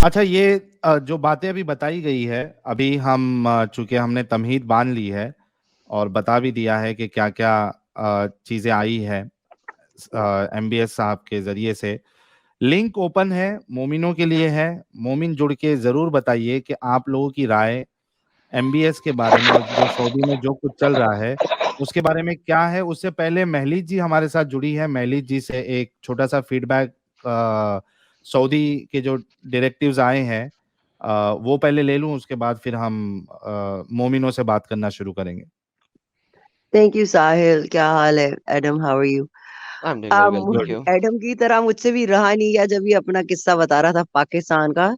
اچھا یہ جو باتیں ابھی بتائی گئی ہے، ابھی ہم چونکہ ہم نے تمہید باندھ لی ہے اور بتا بھی دیا ہے کہ کیا کیا چیزیں آئی ہے ایم بی ایس صاحب کے ذریعے سے. لنک اوپن ہے، مومنوں کے لیے ہے. مومن جڑ کے ضرور بتائیے کہ آپ لوگوں کی رائے ایم بی ایس کے بارے میں اور جو سعودی میں جو کچھ چل رہا ہے اس کے بارے میں کیا ہے. اس سے پہلے مہلیت جی ہمارے ساتھ جڑی ہے. مہلیت جی سے ایک چھوٹا سا فیڈ بیک سعودی کے جو ڈائریکٹیوز آئے ہیں وہ پہلے لے لوں، اس کے بعد پھر ہم مومنوں سے بات کرنا شروع کریں گے. Thank you Sahil. کیا حال ہے Adam? How are you? I'm doing very well, thank you. Adam کی طرح مجھ سے بھی رہا نہیں گیا جب یہ اپنا قصہ بتا رہا تھا پاکستان کا.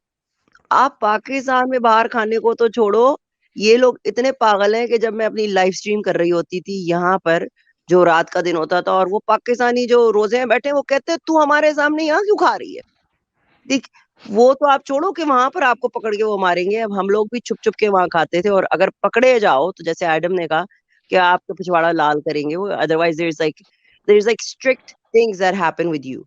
آپ پاکستان میں باہر کھانے کو تو چھوڑو، یہ لوگ اتنے پاگل ہیں کہ جب میں اپنی لائف سٹریم کر رہی ہوتی تھی یہاں پر جو رات کا دن ہوتا تھا اور وہ پاکستانی جو روزے میں بیٹھے وہ کہتے تو ہمارے سامنے یہاں کیوں کھا رہی ہے؟ دیکھ وہ تو آپ چھوڑو کہ وہاں پر آپ کو پکڑ کے وہ ماریں گے. اب ہم لوگ بھی چھپ چھپ کے وہاں کھاتے تھے اور اگر پکڑے جاؤ تو جیسے ایڈم نے کہا کہ آپ کا پچھواڑا لال کریں گے وہ. Otherwise there is like strict things that happen with you.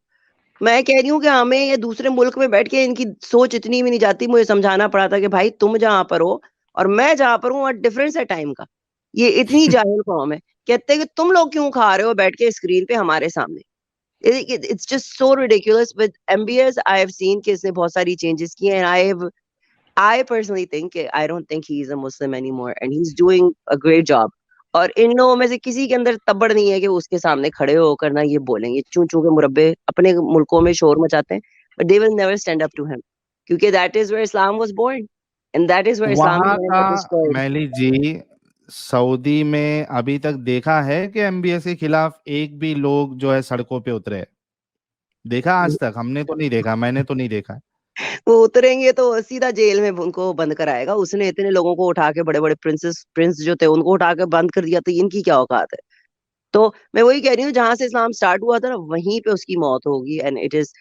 میں کہہ رہی ہوں کہ ہمیں یہ دوسرے ملک میں بیٹھ کے ان کی سوچ اتنی بھی نہیں جاتی. مجھے سمجھانا پڑا تھا کہ بھائی تم جہاں پر ہو اور میں جہاں پر ہوں اور ڈفرنس ہے ٹائم کا. یہ اتنی جاہل قوم ہے، کہتے ہیں کہ تم لوگ کیوں کھا رہے ہو بیٹھ کے اسکرین پہ ہمارے سامنے. It's just so ridiculous. With MBS I have seen کہ اس نے بہت ساری چینجز کی ہیں. I personally think I don't think he's a Muslim anymore and he's doing a great job. اور ان لوگوں میں سے کسی کے اندر تبڑ نہیں ہے کہ اس کے سامنے کھڑے ہو کر نہ یہ بولیں گے. چون چون کے مربے اپنے ملکوں میں شور مچاتے ہیں but they will never stand up to him کیونکہ that is where Islam was born and that is where Islam وہاں was کا destroyed. مہلیت جی سعودی میں ابھی تک دیکھا ہے کہ ایم بی ایس کے خلاف ایک بھی لوگ جو ہے سڑکوں پہ اترے؟ دیکھا آج تک؟ ہم نے تو نہیں دیکھا، میں نے تو نہیں دیکھا. وہ اتریں گے تو سیدھا جیل میں ان کو بند کرائے گا. اس نے اتنے لوگوں کو اٹھا کے بڑے بڑے پرنس جو تھے ان کو اٹھا کے بند کر دیا تو ان کی کیا اوقات ہے. تو میں وہی کہہ رہی ہوں جہاں سے اسلام سٹارٹ ہوا تھا نا وہیں پہ اس کی موت ہوگی and it is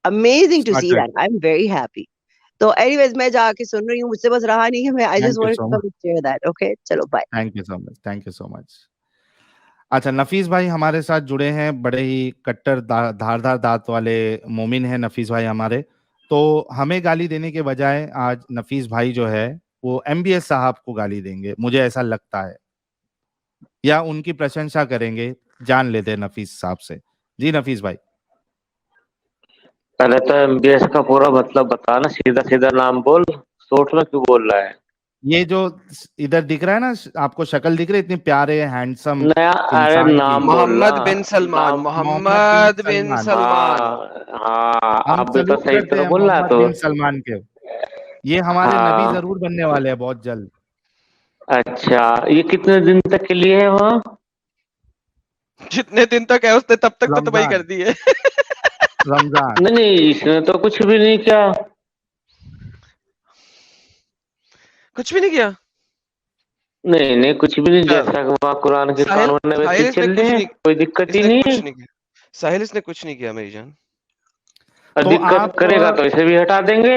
amazing to see Started. that. I'm very happy. تو اینی ویز میں جا کے سن رہی ہوں، مجھ سے بس رہا نہیں ہے. میں I just Thank you wanted so to much. come and share that. Okay چلو bye. Thank you so much. Thank you so much. اچھا نفیس بھائی ہمارے ساتھ جڑے ہیں، بڑے ہی کٹر دھاردار دانت والے مومن ہیں نفیس بھائی ہمارے. تو ہمیں گالی دینے کے بجائے آج نفیس بھائی جو ہے وہ ایم بی ایس صاحب کو گالی دیں گے، مجھے ایسا لگتا ہے، یا ان کی پرشنسا کریں گے. جان لیتے ہیں نفیس صاحب سے. جی نفیس بھائی. پہلے تو ایم بی ایس کا پورا مطلب بتا نا، سیدھا سیدھا نام بول، سوچ میں کیوں بول رہا ہے. یہ جو ادھر دکھ رہا ہے نا آپ کو شکل دکھ رہی ہے، اتنے پیارے ہینڈسم نیا ارے انسان کی. نام بولنا، محمد بن سلمان. نام. محمد بن سلمان. ہاں ہم اب بھی تو سلوٹ صحیح کرتے طرح ہیں بول رہا ہے محمد تو. بن سلمان کے. یہ ہمارے نبی ہاں ضرور بننے والے ہیں بہت جلد. اچھا یہ کتنے دن تک کے لیے ہے وہاں؟ جتنے دن تک ہے اس نے تب تک تو تباہی رمضان. کر دی ہے. رمضان. نہیں نہیں اس نے تو کچھ بھی نہیں کیا. کچھ بھی نہیں کیا. نہیں نہیں کچھ بھی نہیں، جیسا کہ وہاں قرآن کے ساحل قانون ویسے ساحل ہی اس نے چل رہے کچھ ہیں، نہیں کوئی دقت اس ہی نے نہیں کچھ ہے. نہیں کیا. ساحل اس نے کچھ نہیں کیا میری جان. اور تو دقت آپ کرے گا تو اسے بھی ہٹا دیں گے.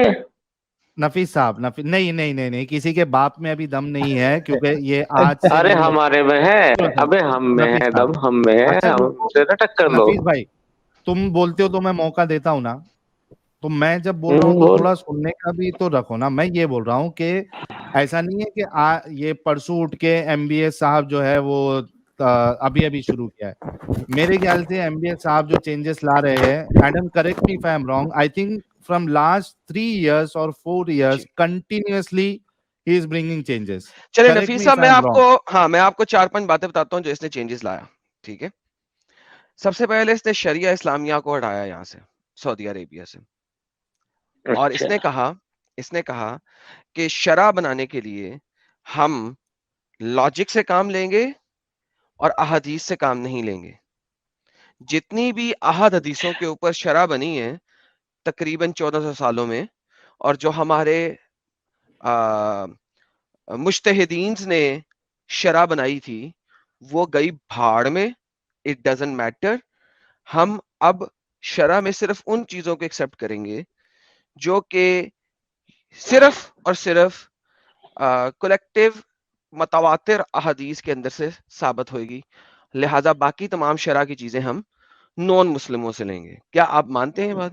نفیس صاحب نہیں نہیں نہیں نہیں، کسی کے باپ میں ابھی دم نہیں ہے، کیونکہ یہ آج سے ارے نہیں. ہمارے میں ہے، ابے ہم میں نفیس ہے صاحب دم، ہم میں ہے، اچھا ہم رکو. سے نہ ٹکر لو. نفیس بھائی تم بولتے ہو تو میں موقع دیتا ہوں نا، تو میں جب بول رہا ہوں تو بول. تھوڑا سننے کا بھی تو رکھو نا. میں یہ بول رہا ہوں کہ ایسا نہیں ہے کہ یہ پرسوں اٹھ کے ایم بی ایس صاحب جو ہے وہ ابھی شروع کیا ہے. میرے خیال سے ایم بی ایس صاحب جو چینجز لا رہے ہیں، Adam correct me if I am wrong, I think from last 3 years or 4 years جی continuously he is bringing changes. چلے Correct Nafees me Sahab if I am wrong. میں آپ کو 4-5 باتیں بتاتا ہوں جو اس نے چینجز لایا. ٹھیک ہے. سب سے پہلے اس نے شریعہ اسلامیہ کو ہٹایا یہاں سے، سعودی عربیہ سے. اور اچھا اس نے کہا کہ شرع بنانے کے لیے ہم لاجک سے کام لیں گے اور احادیث سے کام نہیں لیں گے. جتنی بھی احاد حدیثوں کے اوپر شرع بنی ہے تقریباً 1400 سالوں میں، اور جو ہمارے مجتہدین نے شرع بنائی تھی وہ گئی بھاڑ میں. It doesn't matter. ہم اب شرع میں صرف ان چیزوں کو ایکسپٹ کریں گے جو کہ صرف اور صرف کولیکٹیو متواتر احادیث کے اندر سے ثابت ہوئے گی. لہذا باقی تمام شرع کی چیزیں ہم نان مسلموں سے لیں گے. کیا آپ مانتے ہیں بات؟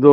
2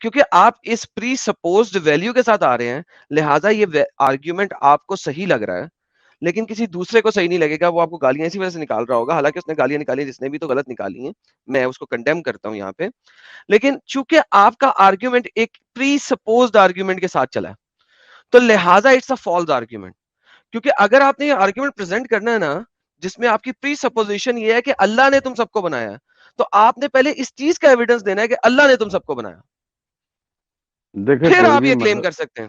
کیونکہ آپ اس پری سپوزڈ ویلیو کے ساتھ آ رہے ہیں, لہٰذا یہ آرگیومنٹ آپ کو صحیح لگ رہا ہے, لیکن کسی دوسرے کو صحیح نہیں لگے گا, وہ آپ کو گالیاں اسی وجہ سے نکال رہا ہوگا, حالانکہ اس نے گالیاں نکالی, جس نے بھی تو غلط نکالی ہیں, میں اس کو کنڈیم کرتا ہوں یہاں پہ, لیکن چونکہ آپ کا آرگیومنٹ ایک پری سپوزڈ آرگیومنٹ کے ساتھ چلا ہے, تو لہٰذا اٹس اے فالس آرگیومنٹ. کیونکہ اگر آپ نے یہ آرگیومنٹ پریزنٹ کرنا ہے نا, جس میں آپ کی پری سپوزیشن یہ ہے کہ اللہ نے تم سب کو بنایا, تو آپ نے پہلے اس چیز کا ایویڈنس دینا ہے کہ اللہ نے تم سب کو بنایا, دیکھیں پھر کوئی آپ بھی یہ کلیم مذہب، کر سکتے ہیں.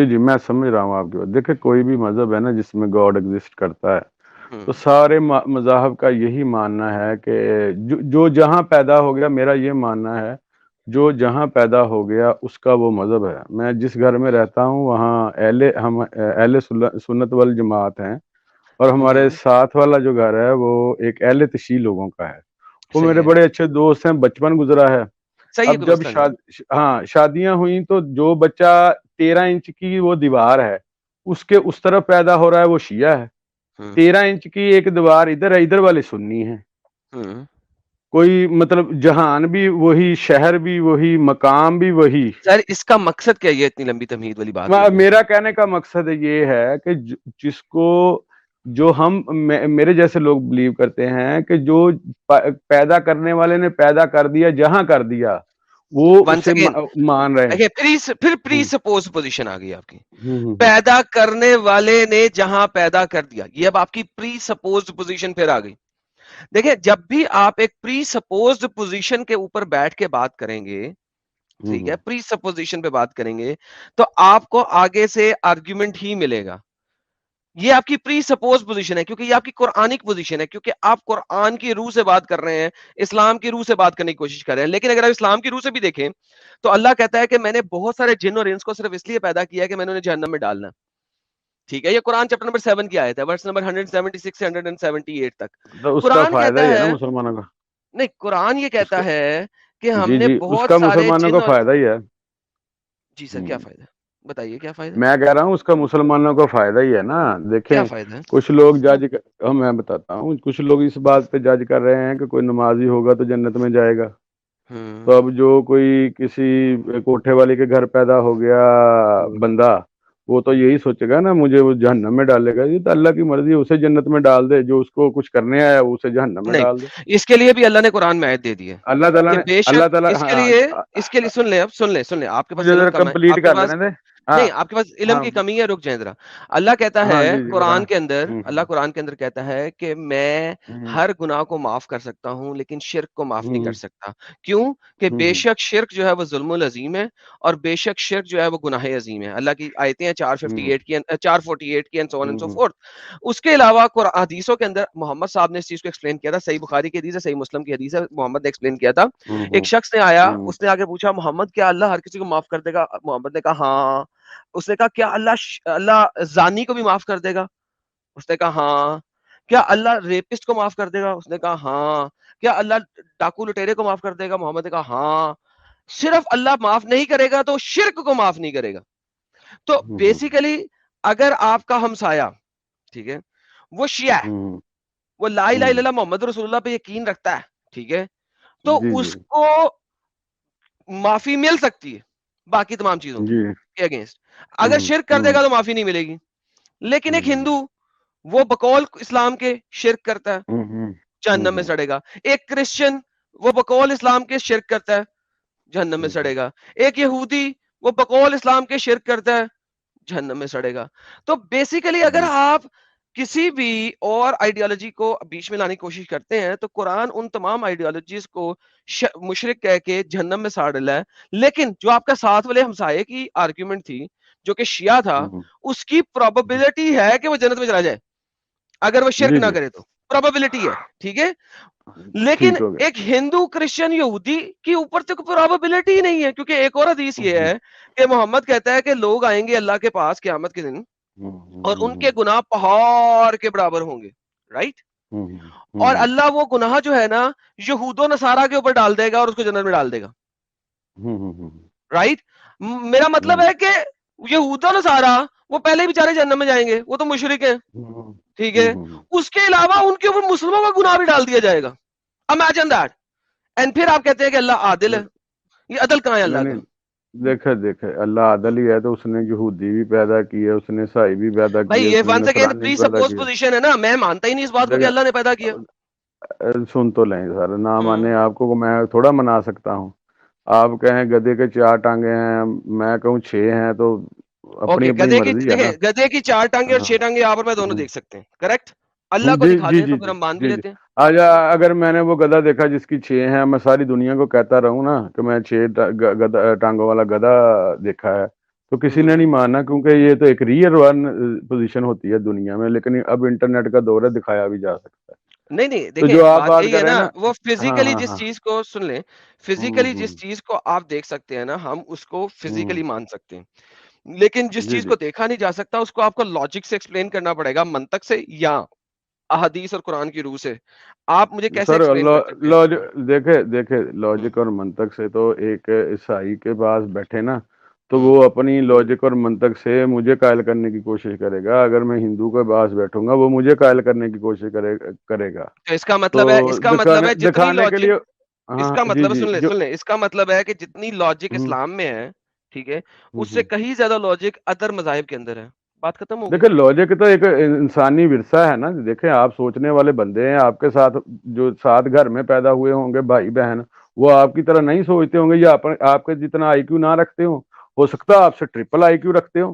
جی میں سمجھ رہا ہوں آپ کی بات. دیکھیں کوئی بھی مذہب ہے نا جس میں گاڈ ایگزسٹ کرتا ہے, ہوں تو سارے مذاہب کا یہی ماننا ہے کہ جو جہاں پیدا ہو گیا, میرا یہ ماننا ہے جو جہاں پیدا ہو گیا اس کا وہ مذہب ہے. میں جس گھر میں رہتا ہوں وہاں اہل سنت والجماعت ہیں, اور ہمارے ساتھ والا جو گھر ہے وہ ایک اہل تشیع لوگوں کا ہے. وہ صحیح میرے ہے, بڑے اچھے دوست ہیں, بچپن گزرا ہے. صحیح ہے, اب جب گزشتہ نہیں. شادیاں ہوئیں تو جو بچہ 13 انچ کی وہ دیوار ہے اس کے اس طرف پیدا ہو رہا ہے وہ شیعہ ہے, 13 انچ کی ایک دیوار ادھر ہے, ادھر والے سنی ہیں. کوئی مطلب جہان بھی وہی, شہر بھی وہی, مقام بھی وہی. سر اس کا مقصد کیا ہے اتنی لمبی تمہید والی بات ہوئی ہے؟ میرا کہنے کا مقصد یہ ہے کہ جس کو جو میرے جیسے لوگ بلیو کرتے ہیں کہ جو پیدا کرنے والے نے پیدا کر دیا, جہاں کر دیا, وہ ونس اسے اگین مان رہے ہیں. پھر پری سپوز پوزیشن آ گئی آپ کی, پیدا کرنے والے نے جہاں پیدا کر دیا, یہ اب آپ کی پری سپوزڈ پوزیشن پھر آ گئی. دیکھیں جب بھی آپ ایک پری سپوزڈ پوزیشن کے اوپر بیٹھ کے بات کریں گے, ٹھیک ہے, پری سپوزیشن پہ بات کریں گے, تو آپ کو آگے سے آرگیومنٹ ہی ملے گا. یہ آپ کی پری سپوز پوزیشن ہے, کیونکہ یہ آپ کی قرآنک پوزیشن ہے, کیونکہ آپ قرآن کی روح سے بات کر رہے ہیں, اسلام کی روح سے بات کرنے کی کوشش کر رہے ہیں. لیکن اگر آپ اسلام کی روح سے بھی دیکھیں تو اللہ کہتا ہے کہ میں نے بہت سارے جن اور انس کو صرف اس لیے پیدا کیا ہے کہ میں نے انہیں جہنم میں ڈالنا. ٹھیک ہے, یہ قرآن چیپٹر نمبر 7 کی آیت ہے, ورس نمبر 176 سے 178 تک. تو اس کا قرآن فائدہ کہتا ہی ہے نا ہے, مسلمانوں کا. نہیں, قرآن یہ اس کا کہتا ہے کہ ہم جی نے اس بہت کا سارے مسلمانوں جن کا اور... فائدہ ہی ہے. جی سر, کیا فائدہ, بتائیے کیا فائدہ, میں کہہ رہا ہوں اس کا مسلمانوں کو فائدہ ہی ہے نا. دیکھیں کیا فائدہ ہے؟ کچھ لوگ میں بتاتا ہوں, کچھ لوگ اس بات پہ جج کر رہے ہیں کہ کوئی نمازی ہوگا تو جنت میں جائے گا. تو اب جو کوئی کسی کوٹھے والے کے گھر پیدا ہو گیا بندہ, وہ تو یہی سوچے گا نا مجھے وہ جہنم میں ڈالے گا. یہ تو اللہ کی مرضی ہے, اسے جنت میں ڈال دے, جو اس کو کچھ کرنے آیا اسے جہنم میں نہیں, ڈال دے. اس کے لیے بھی اللہ نے قرآن میں آیت دے دی ہے اللہ تعالیٰ کہ نے بے اللہ شک تعالیٰ اس کے لیے سن لیں, اب سن لیں, آپ کے پاس مجھے علم ذرا کم ہے, کمپلیٹ آپ کے کر پاس لینے دے. ہاں نہیں, آپ کے پاس علم ہاں کی کمی ہے, رک جائیں ذرا. اللہ کہتا ہاں ہے جی بتائیں. قرآن کے اندر, اللہ قرآن کے اندر کہتا ہے کہ میں ہر گناہ کو معاف کر سکتا ہوں لیکن شرک کو معاف نہیں کر سکتا. کیوں؟ کہ بے شک شرک جو ہے وہ ظلم العظیم ہے, اور بے شک شرک جو ہے وہ گناہ عظیم ہے. اللہ کی آیتیں ہیں 448 کی 448 کی and so on and so forth. اس کے علاوہ حدیثوں کے اندر محمد صاحب نے اس چیز کو ایکسپلین کیا تھا, صحیح بخاری کی حدیث ہے, صحیح مسلم کی حدیث ہے, محمد نے ایکسپلین کیا تھا. ایک شخص نے آیا, اس نے آگے پوچھا محمد کیا اللہ ہر کسی کو معاف کر دے گا؟ محمد نے کہا ہاں. اس نے کہا کیا اللہ زانی کو بھی معاف کر دے گا؟ اس نے کہا ہاں. کیا اللہ ریپسٹ کو معاف کر دے گا؟ اس نے کہا ہاں. کیا اللہ ڈاکو لٹیرے کو معاف کر دے گا؟ محمد نے کہا ہاں. صرف اللہ معاف نہیں کرے گا تو شرک کو معاف نہیں کرے گا. تو بیسیکلی اگر آپ کا ہمسایہ, ٹھیک ہے, وہ شیعہ ہے, وہ لا الہ الا اللہ محمد رسول اللہ پہ یقین رکھتا ہے, ٹھیک ہے, تو اس کو معافی مل سکتی ہے باقی تمام چیزوں کے اگینسٹ. اگر شرک کر دے گا تو معافی نہیں ملے گی. لیکن ایک ہندو, وہ بقول اسلام کے شرک کرتا ہے, جہنم میں سڑے گا. ایک کرسچن, وہ بقول اسلام کے شرک کرتا ہے, جہنم میں سڑے گا. ایک یہودی, وہ بقول اسلام کے شرک کرتا ہے, جہنم میں سڑے گا. تو بیسیکلی اگر آپ کسی بھی اور آئیڈیالوجی کو بیچ میں لانے کی کوشش کرتے ہیں تو قرآن ان تمام آئیڈیالوجیز کو مشرک کہہ کے جہنم میں ساڑ ڈالا ہے. لیکن جو آپ کا ساتھ والے ہمسائے کی آرگیومنٹ تھی جو کہ شیعہ تھا, اس کی پروبیبلٹی ہے کہ وہ جنت میں چلا جائے اگر وہ شرک نہ کرے, تو پروبیبلٹی ہے, ٹھیک ہے. لیکن ایک ہندو, کرسچن, یہودی کی اوپر تو پروبیبلٹی ہی نہیں ہے, کیونکہ ایک اور حدیث یہ ہے کہ محمد کہتا ہے کہ لوگ آئیں گے اللہ کے پاس قیامت کے دن اور ان کے گناہ پہاڑ کے برابر ہوں گے, رائٹ, اور اللہ وہ گناہ جو ہے نا یہود و نصارہ کے اوپر ڈال دے گا اور اس کو جنت میں ڈال دے گا, رائٹ. میرا مطلب ہے کہ یہود و نصارہ وہ پہلے ہی بیچارے جہنم میں جائیں گے, وہ تو مشرک ہیں, ٹھیک ہے. اس کے علاوہ ان کے اوپر مسلموں کا گناہ بھی ڈال دیا جائے گا. Imagine that. اینڈ پھر آپ کہتے ہیں کہ اللہ عادل ہے. یہ عدل کہاں ہے اللہ نہیں کا؟ نہیں، دیکھے اللہ عدل ہی ہے تو اس نے یہودی بھی پیدا کی ہے، اس نے عیسائی بھی پیدا بھائی کی ہے، یہ اس نے ون سیکنڈ نصرانی پری بھی پیدا سپوز کی پوزیشن ہے نا، میں مانتا ہی نہیں اس بات کو کہ ہے۔ اللہ نے پیدا کیا۔ سن تو لیں سر، نہ مانے آپ کو میں تھوڑا منا سکتا ہوں۔ آپ کہیں گدے کے 4 ٹانگیں ہیں، میں کہوں 6 ہیں، تو اپنی اوکے، اپنی گدھے کی مرضی ہے نا۔ دیکھیں، گدھے کی 4 ٹانگیں اور ہاں 6 ٹانگیں آپ اور میں دونوں ہاں۔ دیکھ سکتے ہیں، کریکٹ؟ اللہ کو جی دکھا جی دیں جی تو پھر جی ہم مان بھی جی جی لیتے ہیں۔ آج اگر میں نے وہ گدھا دیکھا جس کی 6 ہیں، میں ساری دنیا کو کہتا رہوں نا کہ میں 6 ٹانگوں والا گدھا دیکھا ہے، تو کسی نے نہیں ماننا، کیونکہ یہ تو ایک ریئر ون پوزیشن ہوتی ہے دنیا میں، لیکن اب انٹرنیٹ کا دور ہے، دکھایا بھی جا سکتا ہے۔ نہیں نہیں، تو دیکھیں جو آپ بات بات یہی ہے کر رہے نا، ہیں نا، وہ ہاں فزیکلی ہاں جس ہاں، چیز کو سن لیں، ہوں فزیکلی ہوں جس چیز کو آپ دیکھ سکتے ہیں نا، ہم اس کو ہوں، فزیکلی مان سکتے ہیں، لیکن جس جی چیز جی کو دیکھا نہیں جا سکتا اس کو آپ کو لاجک سے ایکسپلین کرنا پڑے گا، منطق سے یا احادیث اور قرآن کی روح سے۔ آپ مجھے کیسے سر، ایکسپلین کر سکتے ہیں؟ دیکھے لاجک اور منطق سے تو ایک عیسائی کے پاس بیٹھے نا، تو وہ اپنی لاجک اور منطق سے مجھے قائل کرنے کی کوشش کرے گا، اگر میں ہندو کے پاس بیٹھوں گا وہ مجھے قائل کرنے کی کوشش کرے گا، تو اس کا تو مطلب ہے، اس کا مطلب ہے جتنی دکھانے کے لاجک، لیے، اس ہاں کا جی مطلب ہے، جی، سن لیں جو سن لیں، اس کا مطلب ہے کہ جتنی لاجک ہوں اسلام میں ہے، ٹھیک ہے، ہوں اس سے ہوں۔ کہیں زیادہ لاجک ادر مذاہب کے اندر ہے، بات ختم ہو گئی۔ دیکھیں لاجک تو ایک انسانی ورثہ ہے نا، دیکھیں آپ سوچنے والے بندے ہیں، آپ کے ساتھ جو ساتھ گھر میں پیدا ہوئے ہوں گے بھائی بہن، وہ آپ کی طرح نہیں سوچتے ہوں گے، یا آپ کے جتنا آئی کیو نہ رکھتے ہو سکتا ہے آپ سے ٹرپل آئی کیو رکھتے ہو۔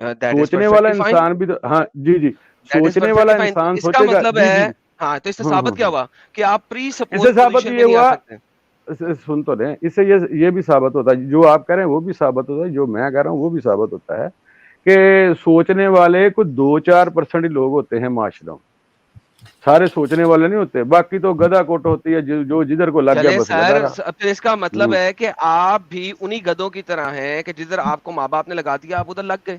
دیٹ از سوچنے والا پرفیکٹلی فائن، انسان بھی تو، ہاں جی جی، دیٹ از سوچنے والا پرفیکٹلی فائن۔ انسان اس کا سوچے گا، مطلب جی جی ہے، جی، ہاں، تو اس سے ہاں ثابت ہاں کیا ہاں۔ ہوا کہ آپ پری اس سے سپوز ثابت پوزیشن یہ میں نہیں آ ہوا، سکتے۔ سن تو لیں، اس سے یہ بھی ثابت ہوتا ہے، جو آپ کہہ رہے ہیں وہ بھی ثابت ہوتا ہے، جو میں کہہ رہا ہوں وہ بھی ثابت ہوتا ہے کہ سوچنے والے کچھ 2-4% ہی لوگ ہوتے ہیں معاشروں میں، سارے سوچنے والے نہیں ہوتے، باقی تو گدھا کوٹ ہوتی ہے، جو جدھر کو لگ گیا چلیں بس سر، گدھا رہا۔ پھر اس کا مطلب ہوں۔ ہے کہ آپ بھی انہی گدوں کی طرح ہیں کہ جدھر آپ کو ماں باپ نے لگا دیا آپ ادھر لگ گئے۔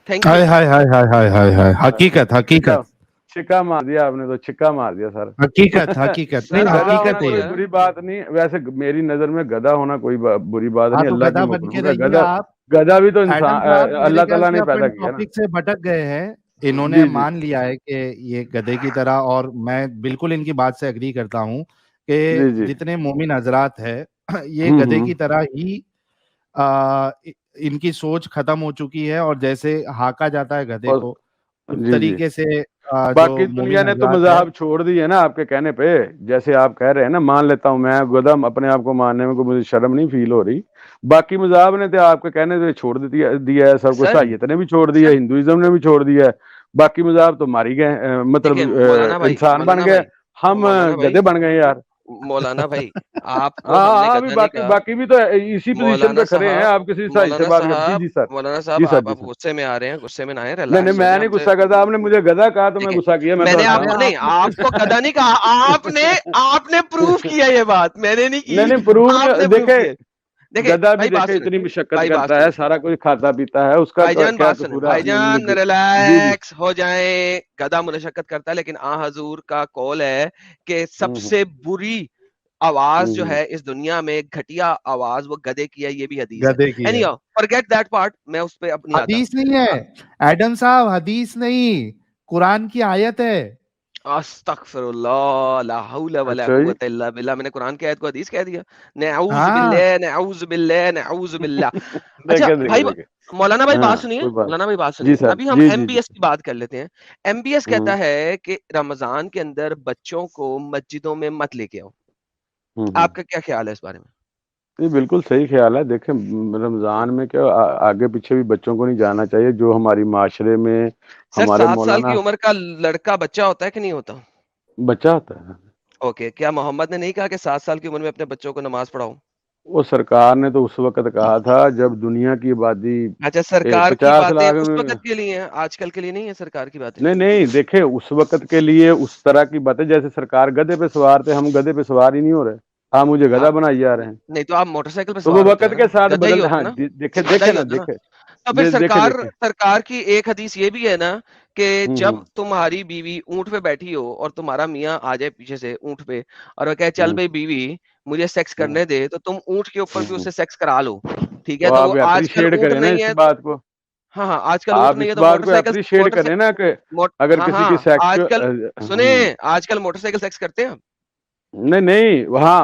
Thank you. ہائے ہائے ہائے ہائے ہائے ہائے ہائے، حقیقت چھکا حقیقت چھکا مار دیا آپ نے، تو چھکا مار دیا سر۔ حقیقت حقیقت، سر نہیں گدھا آپ نے ہونا حقیقت ہے کوئی یہ۔ بولا، بری بات نہیں، ویسے میری نظر میں گدھا ہونا کوئی بری بات ہاں نہیں، تو اللہ کی گدھا بن کے مخلوق ہے رہیے گدھا، آپ۔ گدھا بھی تو ایڈم انسان صاحب میرے اللہ خیال تعالیٰ سے نے پیدا اپن کیا نا۔ ٹاپک سے بھٹک گئے ہیں، انہوں نے جی جی مان لیا ہے کہ یہ گدھے کی طرح، اور میں بالکل ان کی بات سے اگری کرتا ہوں کہ جی جی، جتنے مومن حضرات ہیں یہ گدھے ہوں کی طرح ہی ان کی سوچ ختم ہو چکی ہے، اور جیسے ہاکا جاتا ہے گدھے اور کو اس جی جی، طریقے سے جو باقی دنیا مومن نے تو حضرات ہے۔ مذاہب چھوڑ دی ہے نا آپ کے کہنے پہ، جیسے آپ کہہ رہے ہیں نا، مان لیتا ہوں میں گدھا، اپنے آپ کو ماننے میں کوئی مجھے شرم نہیں فیل ہو رہی، باقی مذاہب نے تو آپ کے کہنے پہ چھوڑ دیا ہے سب کو، سر عیسائیت نے بھی چھوڑ دیا سر ہے، ہندوازم نے بھی چھوڑ دیا ہے، باقی مذاہب تو ماری گئے، مطلب دیکھیں مولانا بھائی، انسان بن مولانا گئے، بھائی، ہم مولانا بھائی، گدھے بن گئے یار۔ مولانا بھائی، آپ کو ہاں ہم نے ہاں، ابھی گدھا نہیں کہا۔ باقی بھی تو اسی پوزیشن مولانا پہ کھڑے ہیں، صاحب، آپ کسی عیسائی سے مولانا بات کر، جی صاحب، جی سر، مولانا صاحب، جی سر، آپ جی اب سر، غصے میں آ رہے ہیں، غصے میں نہ آئے، نہیں نہیں، ریلیکس ہو میں جائیں نہیں ہم سے۔ غصہ کرتا، آپ نے مجھے گدھا کہا تو میں دیکھیں، غصہ کیا، میں میں تو نے ہنسا آپ ہوں۔ کو نہیں، آپ کو گدھا نہیں کہا، آپ نے پروف کیا یہ بات، میں نے نہیں نہیں کی، نہیں، پروف آپ نے پروف دیکھے، کیا۔ دیکھیں گدھا بھی بھائی بات دیکھے سنیں، اتنی مشقت بھائی بات کرتا ہے، سنیں، سارا کچھ کھاتا پیتا ہے، اس کا بھائی جان کیا بات سنیں، قصور ہے بھائی آپ نے جان جی جی، ریلیکس ہو جائیں، گدھا مشقت کرتا ہے، لیکن حضور کا قول ہے کہ سب ہوں سے بری آواز جو ہوں ہے اس دنیا میں، گھٹیا آواز، وہ گدھے کی ہے، یہ بھی حدیث ہے۔ گدھے کی اینی ہے، ہاؤ فارگیٹ دیٹ پارٹ، میں اس پہ اب نہیں آتا۔ حدیث نہیں ہے ایڈم صاحب، حدیث نہیں، قرآن کی آیت ہے۔ استغفر اللہ، لا حول ولا اچھا جی، قوت الا باللہ، میں نے قرآن کی آیت کو حدیث کہہ دیا، نعوذ ہاں باللہ، نعوذ باللہ، نعوذ باللہ۔ اچھا دیکھے دیکھے بھائی، دیکھے، مولانا بھائی ہاں بات سنیے، کوئی بات، مولانا بھائی بات جی سنیے، سر، ابھی ہم G M G B G, S کی بات کر لیتے ہیں۔ ایم بی ایس ہوں کہتا ہے کہ رمضان کے اندر بچوں کو مسجدوں میں مت لے کے آؤ، ہوں، آپ کا کیا خیال ہے اس بارے میں؟ یہ بالکل صحیح خیال ہے، دیکھیں رمضان میں کیا آگے پیچھے بھی بچوں کو نہیں جانا چاہیے، جو ہماری معاشرے میں سر ہمارے 7 سال کی مولانا عمر کا لڑکا بچہ ہوتا ہے کہ نہیں ہوتا؟ بچہ ہوتا ہے، اوکے، کیا محمد نے نہیں کہا کہ 7 سال کی عمر میں اپنے بچوں کو نماز پڑھاؤ؟ وہ سرکار نے تو اس وقت کہا تھا جب دنیا کی آبادی اچھا، سرکار کی 50 باتیں لاکھ اس میں، وقت کے لیے ہیں، آج کل کے لیے نہیں ہے سرکار کی باتیں۔ نہیں نہیں، دیکھیں اس وقت کے لیے اس طرح کی باتیں، جیسے سرکار گدھے پہ سوار تھے، ہم گدھے پہ سوار ہی نہیں ہو رہے، آپ مجھے گدھا بنائی جا رہے ہیں، نہیں تو آپ موٹر سائیکل پہ تو وہ سوار ہوتے ہیں وقت نا، کے ساتھ گدھا ہی بدل، ہوتا ہاں ہے نا، دیکھے گدھا دیکھے ہی نا، ہوتا ہے نا۔ دیکھے تو پھر دیکھے دیکھے، سرکار کی ایک حدیث یہ بھی ہے نا کہ جب ہوں تمہاری بیوی اونٹ پہ بیٹھی ہو اور تمہارا میاں آ جائے پیچھے سے اونٹ پہ اور وہ کہے چل ہوں بھائی بیوی مجھے سیکس ہوں کرنے دے، تو تم اونٹ کے اوپر بھی ہوں، اسے سیکس کرا لو، ٹھیک ہے؟ تو تو آپ وہ آج کل اپریشیٹ اونٹ کریں نا نہیں اس ہے، بات کو، ہاں ہاں، آج کل اونٹ آپ نہیں ہے اس تو بات موٹر کو سائیکل، اپریشیٹ موٹر کریں نا کہ موٹ اگر ہاں کسی ہاں، کی آج کل سیکس، سنیں، آج کل موٹر سائیکل سیکس کرتے ہیں نہیں وہاں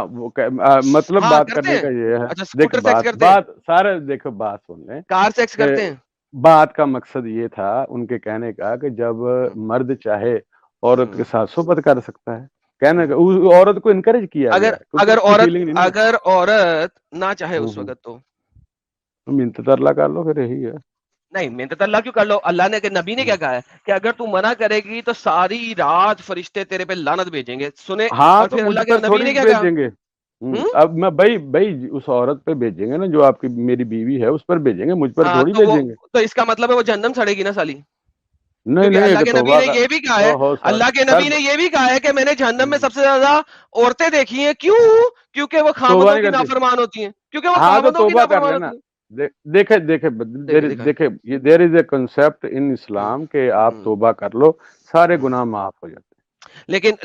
مطلب ہاں بات کرتے کرنے ہیں. کا یہ ہے. اچھا دیکھ اسکوٹر سیکس بات کرتے ہیں, بات سارے دیکھو بات سن لیں. کار سیکس کرتے ہیں. بات کا مقصد یہ تھا ان کے کہنے کا کہ جب مرد چاہے عورت کے ساتھ صحبت کر سکتا ہے, کہنے کا عورت کو انکریج کیا گیا ہے کیونکہ اس کی فیلنگ نہیں نا. اگر عورت نہ چاہے اس وقت تو منت ترلا کر لو پھر یہی ہے. نہیں, محنت اللہ کیوں کر لو. اللہ نے کہ نبی نے کیا کہا ہے کہ اگر تو منع کرے گی تو ساری رات فرشتے تیرے پہ لعنت بھیجیں گے. سنے, ہاں اور تو پھر مجھ اللہ کے پر نبی تھوڑی نے کیا کہا. بھیجیں گے. اب میں بھائی اس عورت پہ بھیجیں گے نا جو آپ کی میری بیوی ہے, اس پر بھیجیں گے, مجھ پر تھوڑی بھیجیں گے. تو اس کا مطلب ہے وہ جہنم سڑے گی نا سالی. نہیں کیونکہ اللہ کے نبی توبہ نے کا یہ بھی کہا ہے, اللہ کے نبی نے یہ بھی کہا ہے کہ میں نے جہنم میں سب سے زیادہ عورتیں دیکھی ہیں. کیوں؟ کیونکہ وہ توبہ خامدوں نہیں کی کرتی. نافرمان ہوتی ہیں. کیونکہ وہ ہاں تو خامدوں کی توبہ کر نافرمان لینا. ہوتی ہیں. دیکھے دکھائیں. یہ دیر از اے کنسپٹ ان اسلام کہ آپ توبہ کر لو, سارے گناہ معاف ہو جاتے ہیں.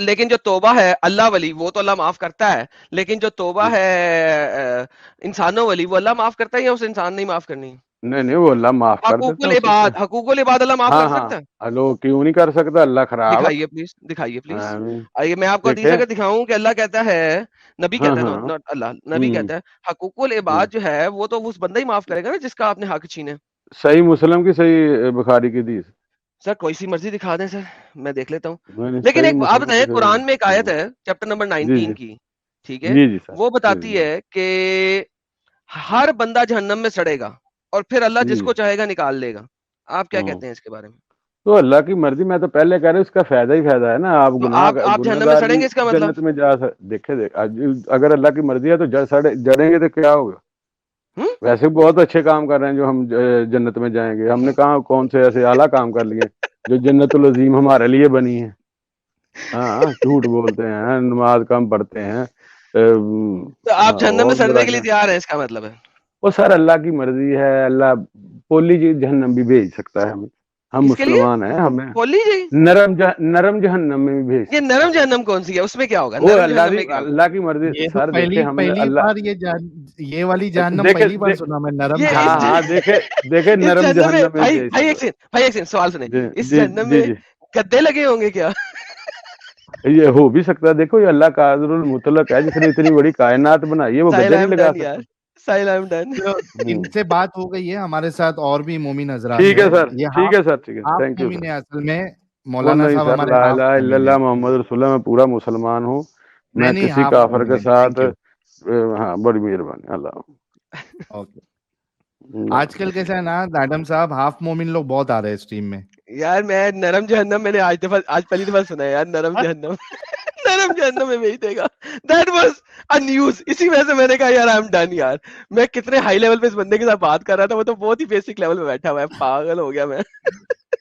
لیکن جو توبہ ہے اللہ ولی وہ تو اللہ معاف کرتا ہے, لیکن جو توبہ ہے انسانوں والی وہ اللہ معاف کرتا ہے یا اس انسان نہیں معاف کرنی؟ نہیں وہ اللہ معاف کر دیتا ہے. حقوق العباد اللہ معاف کر سکتا ہے. ہلو کیوں نہیں کر سکتا, اللہ خراب ہے. دکھائیے پلیز. آمین. آئیے میں آپ کو حدیث اگر دکھاؤں کہ اللہ کہتا ہے, نبی کہتا ہے, ناٹ اللہ, نبی کہتا ہے حقوق العباد جو ہے وہ تو اس بندہ ہی معاف کرے گا نا جس کا آپ نے حق چھینے. صحیح مسلم کی, صحیح بخاری کی حدیث. سر کوئی سی مرضی دکھا دیں سر, میں دیکھ لیتا ہوں. نہیں لیکن صحیح ایک آپ مسلم بتائیں, کی قرآن میں ایک صحیح. آیت ہے چیپٹر نمبر 19 کی, ٹھیک ہے, جی سر. وہ بتاتی ہے کہ ہر بندہ جہنم میں سڑے گا اور پھر اللہ جس کو چاہے گا نکال لے گا. آپ کیا کہتے ہیں اس کے بارے میں؟ تو اللہ کی مرضی, میں تو پہلے کہہ رہا ہوں اس کا فائدہ ہی فائدہ ہے نا. آپ تو گناہ جہنم میں سڑیں گے, اس کا مطلب جنت میں جا دیکھے اگر اللہ کی مرضی ہے تو جڑیں گے تو کیا ہوگا. ویسے بہت اچھے کام کر رہے ہیں جو ہم جنت میں جائیں گے. ہم نے کہاں کون سے ایسے اعلیٰ کام کر لیے جو جنت العظیم ہمارے لیے بنی ہے. ہاں جھوٹ بولتے ہیں, نماز کم پڑھتے ہیں, تو آپ جہنم میں سڑنے کے لیے تیار ہیں, اس کا مطلب ہے. وہ سر اللہ کی مرضی ہے. اللہ پولی جی جہنم بھی بھیج سکتا ہے ہمیں. ہم کس کے لیے مسلمان ہیں, ہمیں بولی جی نرم جہنم میں بھی بھیج. یہ نرم جہنم کون سی ہے, اس میں کیا ہوگا؟ وہ نرم جہنم میں کیا ہوگا؟ اللہ کی مرضی. یہ سر دیکھے ہم نے پہلی بار یہ والی جہنم پہلی بار سنا میں, نرم. ہاں دیکھے نرم جہنم میں بھیج. بھائی ایک سوال سنیں, اس جہنم میں گدے لگے ہوں گے کیا؟ یہ ہو بھی سکتا ہے. دیکھو یہ اللہ قادر المطلق ہے, جس نے اتنی بڑی کائنات بنائی ہے, وہ گدے نہیں لگا سکتا. ان سے بات ہو گئی ہے. ہمارے ساتھ اور بھی مومن حضرات ٹھیک ہے سر, ٹھیک ہے سر, ٹھیک ہے, تھینک یو مومن ہے اصل میں. وہ مولانا نہیں صاحب سر, ہمارے لا الہ الا اللہ محمد رسول اللہ, میں پورا مسلمان ہوں. میں کسی کافر کے ساتھ, ہاں بڑی مہربانی. اللہ آج کل کیسا ہے نا ایڈم صاحب, ہاف مومن لوگ بہت آ رہے ہیں اسٹریم میں. یار میں نرم جہنم میں نے آج پہلی دفعہ سنا ہے یار, نرم جہنم. نرم جہنم میں بھیج دے گا, دیٹ واز ا نیوز. اسی وجہ سے میں نے کہا یار آئی ایم ڈن یار. میں کتنے ہائی لیول پہ اس بندے کے ساتھ بات کر رہا تھا, وہ تو بہت ہی بیسک لیول پہ بیٹھا ہوا ہے, پاگل ہو گیا میں.